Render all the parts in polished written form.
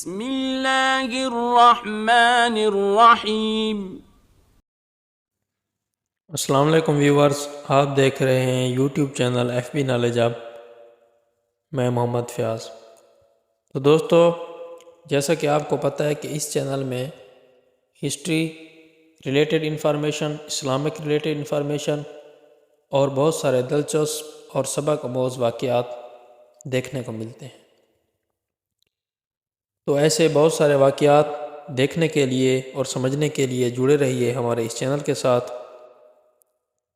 بسم اللہ الرحمن الرحیم۔ السلام علیکم ویورز، آپ دیکھ رہے ہیں YouTube channel F B knowledge hub. میں محمد فیاض۔ تو دوستو، جیسا کہ آپ کو پتہ ہے کہ اس چینل میں history related information, Islamic related information اور بہت سارے دلچسپ اور سبق آموز واقعات دیکھنے کو ملتے ہیں۔ تو ایسے بہت سارے واقعات دیکھنے کے لیے اور سمجھنے کے لیے جڑے رہیے ہمارے اس چینل کے ساتھ۔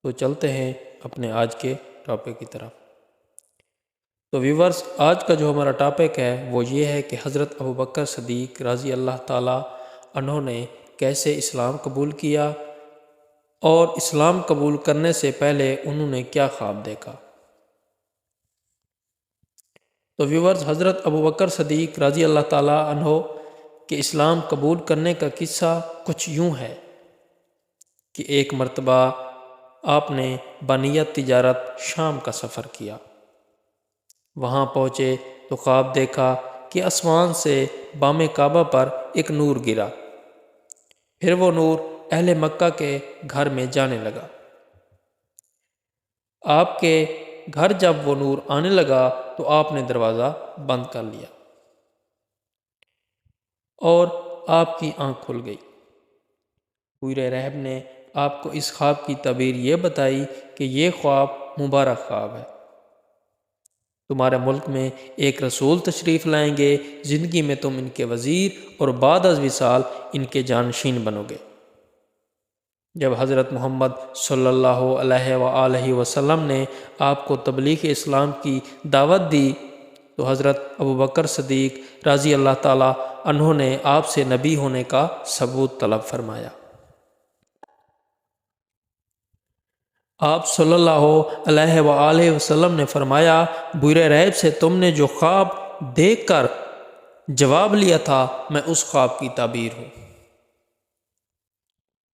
تو چلتے ہیں اپنے آج کے ٹاپک کی طرف۔ تو ویورز، آج کا جو ہمارا ٹاپک ہے وہ یہ ہے کہ حضرت ابوبکر صدیق رضی اللہ تعالیٰ عنہ نے کیسے اسلام قبول کیا اور اسلام قبول کرنے سے پہلے انہوں نے کیا خواب دیکھا۔ تو ویورز، حضرت ابوبکر صدیق رضی اللہ تعالیٰ عنہ کے اسلام قبول کرنے کا قصہ کچھ یوں ہے کہ ایک مرتبہ آپ نے بنیت تجارت شام کا سفر کیا۔ وہاں پہنچے تو خواب دیکھا کہ آسمان سے بام کعبہ پر ایک نور گرا، پھر وہ نور اہل مکہ کے گھر میں جانے لگا۔ آپ کے گھر جب وہ نور آنے لگا تو آپ نے دروازہ بند کر لیا اور آپ کی آنکھ کھل گئی۔ پورے رہب نے آپ کو اس خواب کی تعبیر یہ بتائی کہ یہ خواب مبارک خواب ہے۔ تمہارے ملک میں ایک رسول تشریف لائیں گے، زندگی میں تم ان کے وزیر اور بعد از وصال ان کے جانشین بنو گے۔ جب حضرت محمد صلی اللہ علیہ وآلہ وسلم نے آپ کو تبلیغ اسلام کی دعوت دی تو حضرت ابوبکر صدیق رضی اللہ تعالیٰ عنہ نے آپ سے نبی ہونے کا ثبوت طلب فرمایا۔ آپ صلی اللہ علیہ وآلہ وسلم نے فرمایا، برے ریب سے تم نے جو خواب دیکھ کر جواب لیا تھا، میں اس خواب کی تعبیر ہوں۔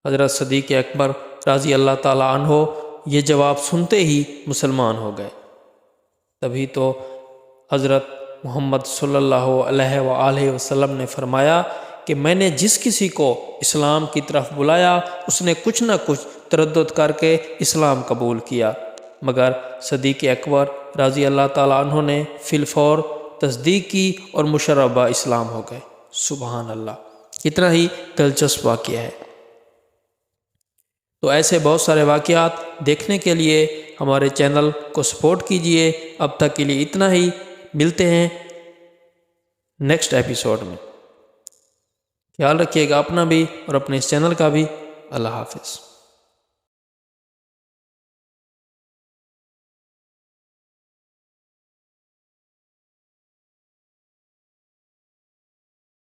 حضرت صدیق اکبر رضی اللہ تعالیٰ عنہ یہ جواب سنتے ہی مسلمان ہو گئے۔ تبھی تو حضرت محمد صلی اللہ علیہ وآلہ وسلم نے فرمایا کہ میں نے جس کسی کو اسلام کی طرف بلایا اس نے کچھ نہ کچھ تردد کر کے اسلام قبول کیا، مگر صدیق اکبر رضی اللہ تعالیٰ عنہ نے فی الفور تصدیق کی اور مشربہ اسلام ہو گئے۔ سبحان اللہ، اتنا ہی دلچسپ واقعہ ہے۔ تو ایسے بہت سارے واقعات دیکھنے کے لیے ہمارے چینل کو سپورٹ کیجیے۔ اب تک کے لیے اتنا ہی، ملتے ہیں نیکسٹ ایپیسوڈ میں۔ خیال رکھیے گا اپنا بھی اور اپنے اس چینل کا بھی۔ اللہ حافظ۔